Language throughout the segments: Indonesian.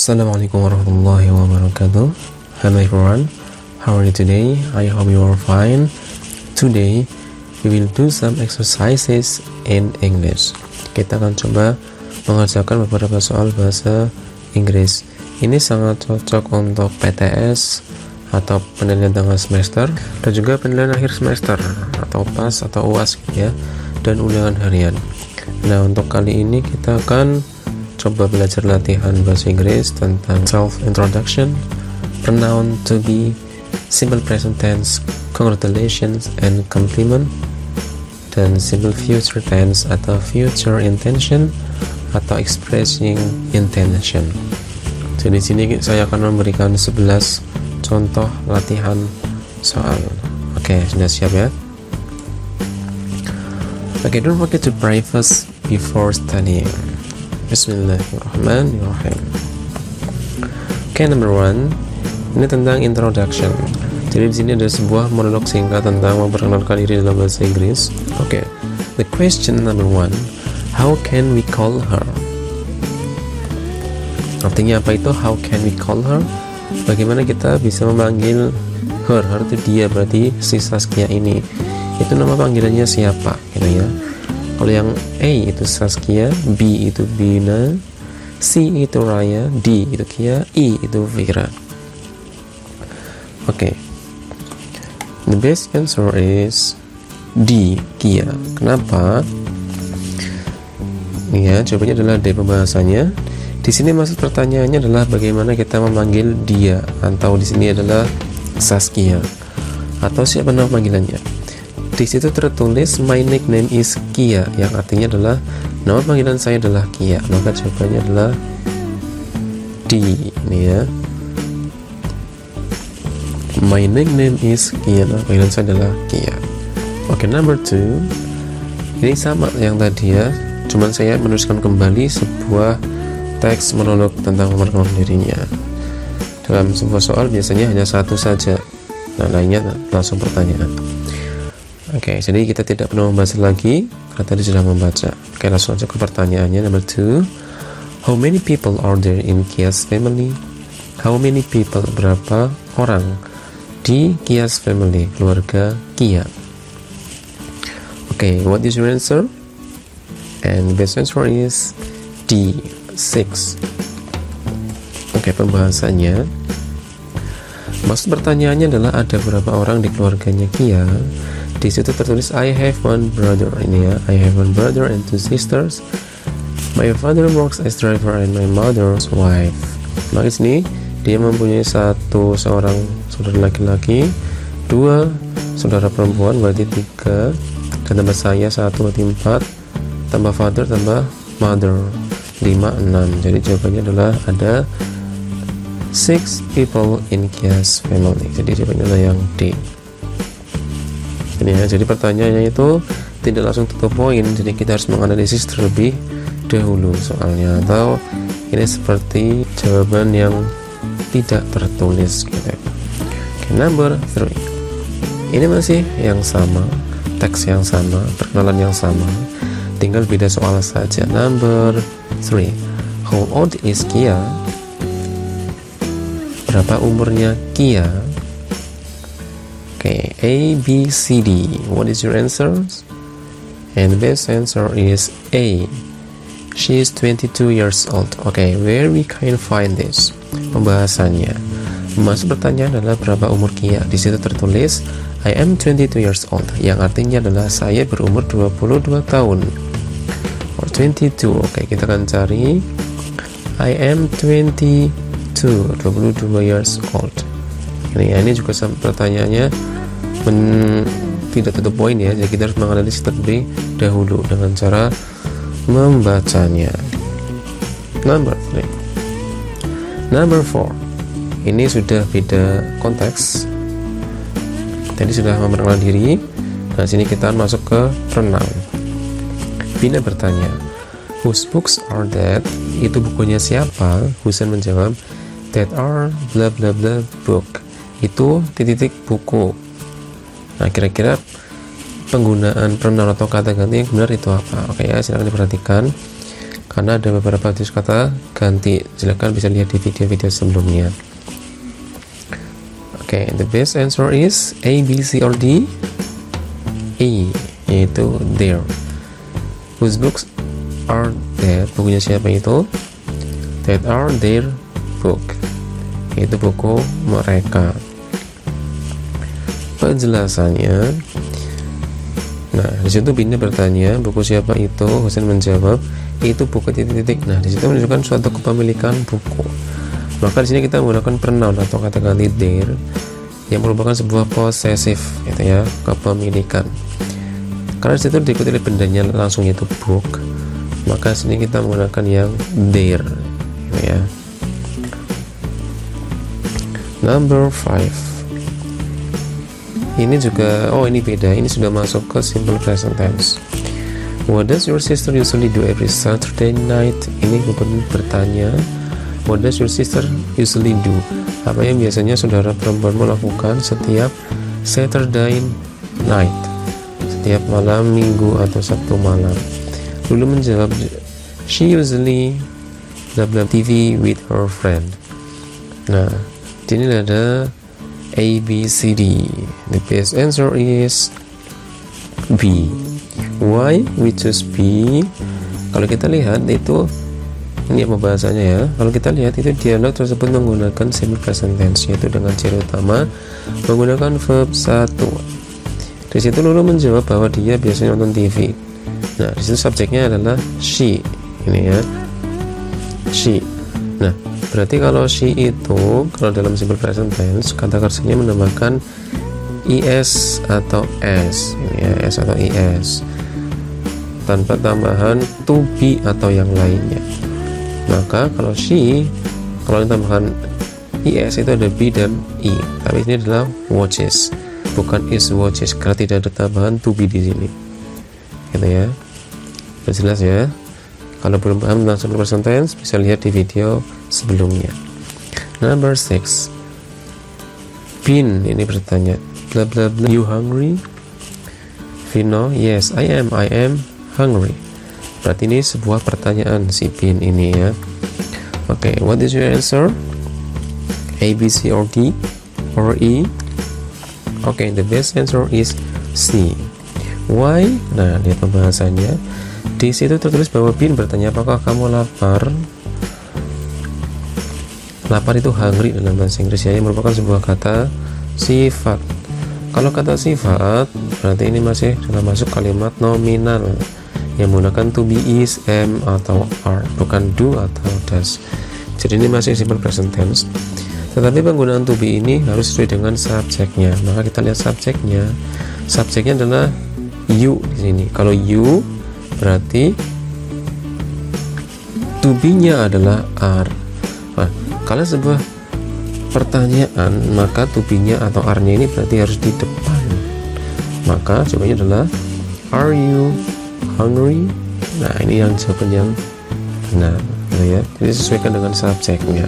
Assalamualaikum warahmatullahi wabarakatuh. Hello everyone, how are you today? I hope you are fine. Today we will do some exercises in English. Kita akan coba mengerjakan beberapa soal bahasa Inggris. Ini sangat cocok untuk PTS atau penilaian tengah semester dan juga penilaian akhir semester atau PAS atau UAS ya, dan ulangan harian. Nah, untuk kali ini kita akan coba belajar latihan bahasa Inggris tentang self introduction, pronoun to be, simple present tense, congratulations and compliment, dan simple future tense atau future intention atau expressing intention. Jadi di sini saya akan memberikan 11 contoh latihan soal. Oke, sudah siap ya? Oke, don't forget to pray first before studying. Bismillahirrahmanirrahim. Oke, number 1. Ini tentang introduction. Jadi di sini ada sebuah monolog singkat tentang memperkenalkan diri dalam bahasa Inggris. Oke. The question number 1. How can we call her? Artinya apa itu how can we call her? Bagaimana kita bisa memanggil her? Her itu dia, berarti si Saskia ini. Itu nama panggilannya siapa gitu ya. Kalau yang A itu Saskia, B itu Bina, C itu Raya, D itu Kia, E itu Vira. Oke. The best answer is D, Kia. Kenapa? Ya, jawabannya adalah D pembahasannya. Di sini maksud pertanyaannya adalah bagaimana kita memanggil dia, atau di sini adalah Saskia, atau siapa nama panggilannya. Di situ tertulis my nickname is Kia, yang artinya adalah nama panggilan saya adalah Kia. Maka jawabannya adalah D ini ya. My nickname is Kia, nama panggilan saya adalah Kia. Oke, number 2. Ini sama yang tadi ya, cuman saya menuliskan kembali sebuah teks monolog tentang memperkenalkan dirinya. Dalam sebuah soal biasanya hanya satu saja, nah lainnya langsung pertanyaan. Oke, jadi kita tidak perlu membahas lagi karena tadi sudah membaca. Oke, langsung aja ke pertanyaannya. Number 2. How many people are there in Kia's family? How many people, berapa orang di Kia's family, keluarga Kia? Oke, what is your answer? And the best answer is D, 6. Oke, pembahasannya. Maksud pertanyaannya adalah ada berapa orang di keluarganya Kia. Di situ tertulis I have one brother, ini ya, I have one brother and 2 sisters. My father works as driver and my mother's wife. Maka sini dia mempunyai seorang saudara laki-laki, 2 saudara perempuan, berarti 3, dan tambah saya 1 berarti 4, tambah father tambah mother 5, 6. Jadi jawabannya adalah ada 6 people in Kia's family. Jadi jawabannya adalah yang D. Ini ya, jadi pertanyaannya itu tidak langsung to the point, jadi kita harus menganalisis terlebih dahulu soalnya, atau ini seperti jawaban yang tidak tertulis gitu. Oke, number 3. Ini masih yang sama, teks yang sama, perkenalan yang sama, tinggal beda soal saja. Number 3. How old is Kia? Berapa umurnya Kia? Okay, A, B, C, D. What is your answer? And the best answer is A. She is 22 years old. Okay, where we can find this? Pembahasannya. Maksud pertanyaan adalah berapa umur Kia. Di situ tertulis I am 22 years old, yang artinya adalah saya berumur 22 tahun. Or 22. Okay, kita akan cari I am 22 years old. Ini juga pertanyaannya tidak tutup poin ya, jadi kita harus menganalisis terlebih dahulu dengan cara membacanya. Number 3. Number 4. Ini sudah beda konteks. Tadi sudah memperkenalkan diri. Nah, sini kita masuk ke pronoun. Bina bertanya, whose books are that? Itu bukunya siapa? Husan menjawab, that are bla bla bla book. Itu titik buku. Nah, kira-kira penggunaan pronoun atau kata ganti yang benar itu apa? Oke ya, silakan diperhatikan. karena ada beberapa jenis kata ganti. Silakan bisa lihat di video-video sebelumnya. Oke, the best answer is A, B, C, or D. E, yaitu there. Whose books are that? Bukunya siapa itu? That are their book. Itu buku mereka. Penjelasannya. Nah, di situ Bina bertanya, buku siapa itu? Husain menjawab, itu buku titik-titik. Nah, di situ menunjukkan suatu kepemilikan buku. Maka di sini kita menggunakan pronoun atau kata ganti there yang merupakan sebuah possessive, gitu ya, kepemilikan. Karena di situ diikuti oleh bendanya langsung yaitu book, maka di sini kita menggunakan yang there, gitu ya. Number 5. Ini juga, ini beda. Ini sudah masuk ke simple present tense. What does your sister usually do every Saturday night? Ini bukan bertanya. What does your sister usually do? Apa yang biasanya saudara perempuanmu lakukan setiap Saturday night, setiap malam Minggu atau Sabtu malam? Lulu menjawab, she usually blah blah TV with her friend. Nah, di sini ada A, B, C, D. The best answer is B. Why we choose B? Kalau kita lihat itu, ini pembahasannya ya. Kalau kita lihat itu dialog tersebut menggunakan simple present tense, yaitu dengan ciri utama menggunakan verb 1. Di situ Lulu menjawab bahwa dia biasanya nonton TV. Nah, di situ subjeknya adalah she. Ini ya, she. Nah, berarti kalau she itu kalau dalam simple present tense kata kerjanya menambahkan is atau s. Ini ya, s atau is tanpa tambahan to be atau yang lainnya. Maka kalau she, kalau ditambahkan is itu ada be dan i, tapi ini adalah watches, bukan is watches, karena tidak ada tambahan to be di sini, gitu ya. Sudah jelas ya. Kalau belum paham tentang simple present tense bisa lihat di video sebelumnya. Number 6. Bin ini bertanya, bla bla bla, you hungry? Vino, yes I am hungry. Berarti ini sebuah pertanyaan si Bin ini ya. Oke, what is your answer? A, B, C, or D, or E? Oke, the best answer is C. Why? Nah, lihat pembahasannya. Di situ tertulis bahwa Bin bertanya, apakah kamu lapar? Lapar itu hungry dalam bahasa Inggris ya, yang merupakan sebuah kata sifat. Kalau kata sifat, berarti ini masih dalam masuk kalimat nominal yang menggunakan to be, is, am, atau are, bukan do atau does. Jadi ini masih simple present tense. Tetapi penggunaan to be ini harus sesuai dengan subjeknya. Maka kita lihat subjeknya. Subjeknya adalah you di sini. Kalau you berarti to be-nya adalah are. Nah, kalau sebuah pertanyaan maka to be-nya atau are-nya ini berarti harus di depan. Maka jawabannya adalah are you hungry? Nah, ini yang jawaban yang benar, ya. Jadi sesuaikan dengan subjeknya.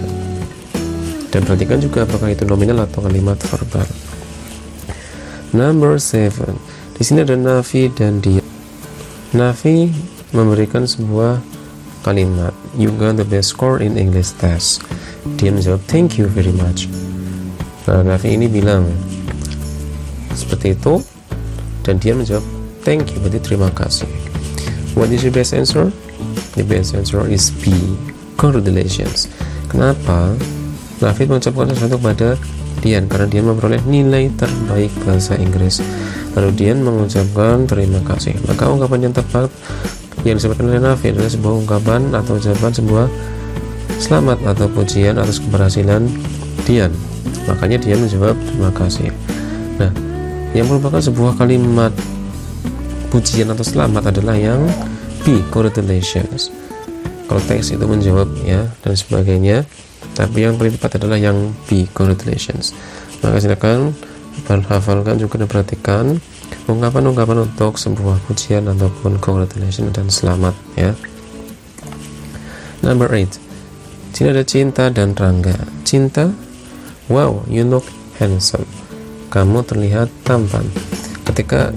Dan perhatikan juga apakah itu nominal atau kalimat verbal. Number 7. Di sini ada Nafi dan dia. Nafi memberikan sebuah kalimat, you got the best score in English test. Dia menjawab, thank you very much. Nah, Nafi ini bilang seperti itu, dan dia menjawab, thank you, berarti terima kasih. What is your best answer? The best answer is B. Congratulations. Kenapa? Nafi mengucapkan sesuatu kepada Dian karena Dian memperoleh nilai terbaik bahasa Inggris. Lalu Dian mengucapkan terima kasih. Maka ungkapan yang tepat yang disebutkan oleh Nafi adalah sebuah ungkapan atau ucapan sebuah selamat atau pujian atas keberhasilan Dian. Makanya Dian menjawab terima kasih. Nah, yang merupakan sebuah kalimat pujian atau selamat adalah yang B, congratulations. Kalau teks itu menjawab ya dan sebagainya, tapi yang paling tepat adalah yang B, congratulations. Maka silakan hafalkan juga dan perhatikan ungkapan-ungkapan untuk sebuah pujian ataupun congratulations dan selamat ya. Number 8. Sini ada Cinta dan Rangga. Cinta, wow, you look handsome. Kamu terlihat tampan. Ketika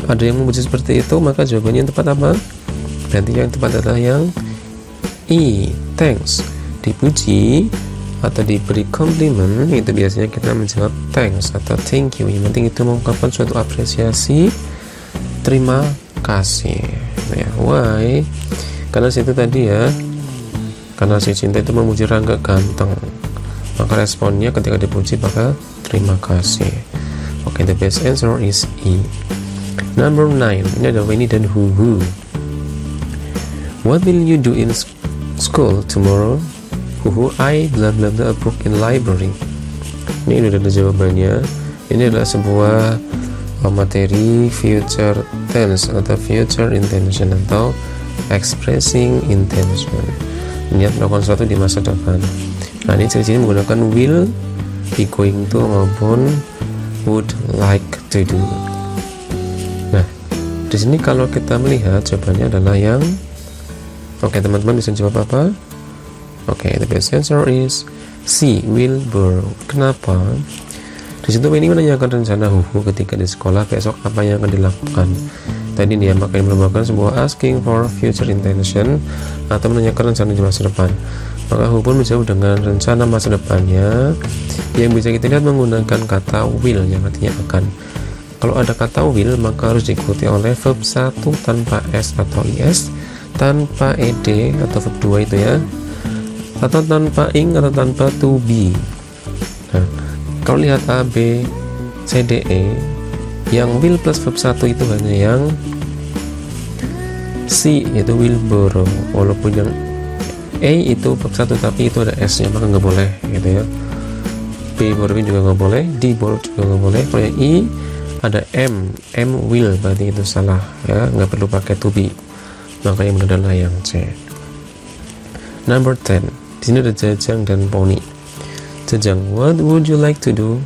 ada yang memuji seperti itu, maka jawabannya yang tepat apa? Berarti yang tepat adalah yang E. Thanks. Dipuji atau diberi komplimen, itu biasanya kita menjawab thanks atau thank you. Yang penting itu mengungkapkan suatu apresiasi, terima kasih ya. Why? Karena situ tadi ya, karena si Cinta itu memuji Rangga ganteng, maka responnya ketika dipuji maka terima kasih. Oke, the best answer is E. Number 9, ini ada Winnie dan Who. What will you do in school tomorrow? Who I blah blah blah a book in library. Ini udah ada jawabannya. Ini adalah sebuah materi future tense atau future intention atau expressing intention, niat melakukan sesuatu di masa depan. Nah, ini ciri-ciri menggunakan will, be going to maupun would like to do. Nah, di sini kalau kita melihat jawabannya adalah yang oke, teman-teman bisa jawab apa? Oke, the best answer is C, will borrow. Kenapa? Di situ ini menanyakan rencana Huhu ketika di sekolah besok apa yang akan dilakukan. Tadi dia makanya merupakan sebuah asking for future intention atau menanyakan rencana di masa depan. Maka Huhu pun menjawab dengan rencana masa depannya yang bisa kita lihat menggunakan kata will yang artinya akan. Kalau ada kata will maka harus diikuti oleh verb 1 tanpa s atau is, tanpa ed atau verb 2 itu ya, atau tanpa ing atau tanpa to be. Nah, kalau lihat A, B, C, D, E, yang will plus verb 1 itu hanya yang C, yaitu will borrow. Walaupun yang A itu verb 1 tapi itu ada S nya, maka nggak boleh gitu ya. B borrowing juga nggak boleh, D borrow juga nggak boleh. Kalau yang I ada M will, berarti itu salah ya, nggak perlu pakai to be. Maka yang benar adalah yang C. Number 10. Di sini ada Jajang dan Poni. Jajang, what would you like to do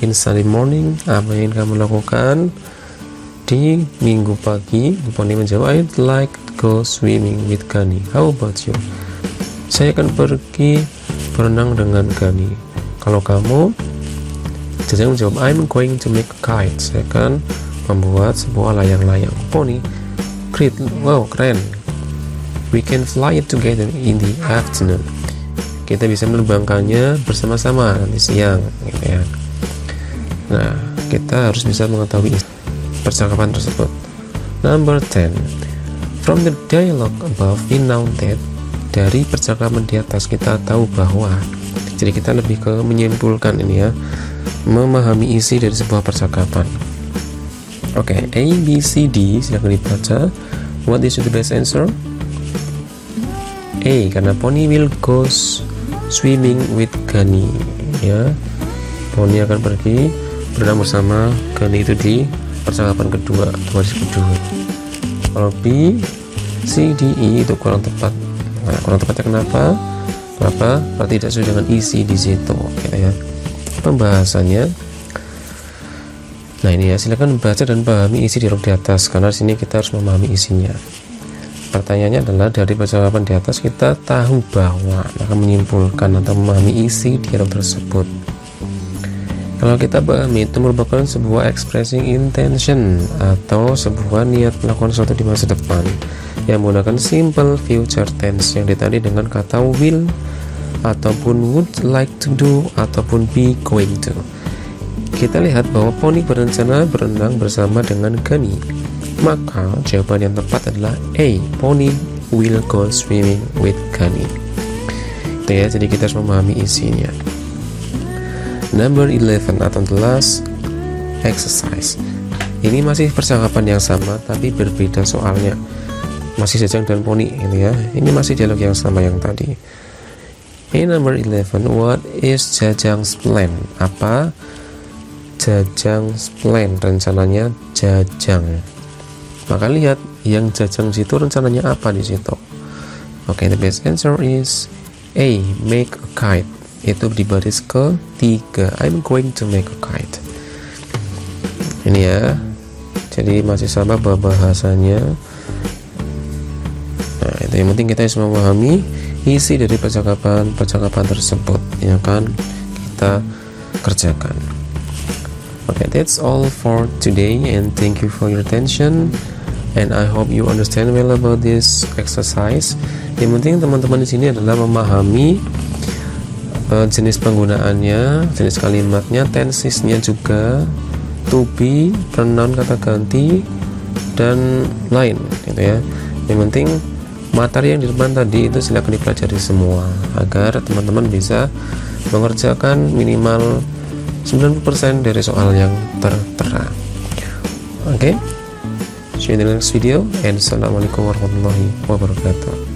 in Sunday morning? Apa yang kamu lakukan di minggu pagi? Poni menjawab, I'd like to go swimming with Gani. How about you? Saya akan pergi berenang dengan Gani. Kalau kamu? Jajang menjawab, I'm going to make a kite. Saya akan membuat sebuah layang-layang. Poni, great, wow, keren. We can fly it together in the afternoon. Kita bisa menerbangkannya bersama-sama nanti siang gitu ya. Nah, kita harus bisa mengetahui percakapan tersebut. Number 10. From the dialogue above we know that, dari percakapan di atas kita tahu bahwa, jadi kita lebih ke menyimpulkan ini ya, memahami isi dari sebuah percakapan. Oke, A, B, C, D silakan dibaca. What is the best answer? A, karena Poni will go swimming with Gani ya. Poni akan pergi berenang bersama Gani itu di percakapan kedua, baris kedua. Kalau B, C, D, E itu kurang tepat. Nah, kurang tepatnya kenapa? Karena tidak sesuai dengan isi di situ gitu ya. Pembahasannya. Nah, ini ya, silakan baca dan pahami isi dialog di atas karena di sini kita harus memahami isinya. Pertanyaannya adalah dari percakapan di atas kita tahu bahwa akan menyimpulkan atau memahami isi dialog tersebut. Kalau kita pahami itu merupakan sebuah expressing intention atau sebuah niat melakukan sesuatu di masa depan yang menggunakan simple future tense yang ditandai dengan kata will ataupun would like to do ataupun be going to. Kita lihat bahwa Poni berencana berenang bersama dengan Gani. Maka jawaban yang tepat adalah A, Poni will go swimming with Gani. Itu ya, jadi kita harus memahami isinya. Number 11 atau the last exercise. Ini masih percakapan yang sama tapi berbeda soalnya. Masih Jajang dan Poni ini ya. Ini masih dialog yang sama yang tadi. In number 11, what is Jajang's plan? Apa Jajang's plan? Rencananya Jajang. Maka lihat yang Jajang situ rencananya apa di situ. Oke, the best answer is A, make a kite. Itu di baris ketiga. I'm going to make a kite. Ini ya. Jadi masih sama bahasanya. Nah, itu yang penting kita harus memahami isi dari percakapan tersebut yang akan kita kerjakan. Okay, that's all for today and thank you for your attention and I hope you understand well about this exercise. Yang penting teman-teman di sini adalah memahami jenis penggunaannya, jenis kalimatnya, tensesnya juga, to be, pronoun kata ganti, dan lain gitu ya. Yang penting materi yang di depan tadi itu silakan dipelajari semua agar teman-teman bisa mengerjakan minimal 90% dari soal yang tertera. Oke, see you in the next video, and assalamualaikum warahmatullahi wabarakatuh.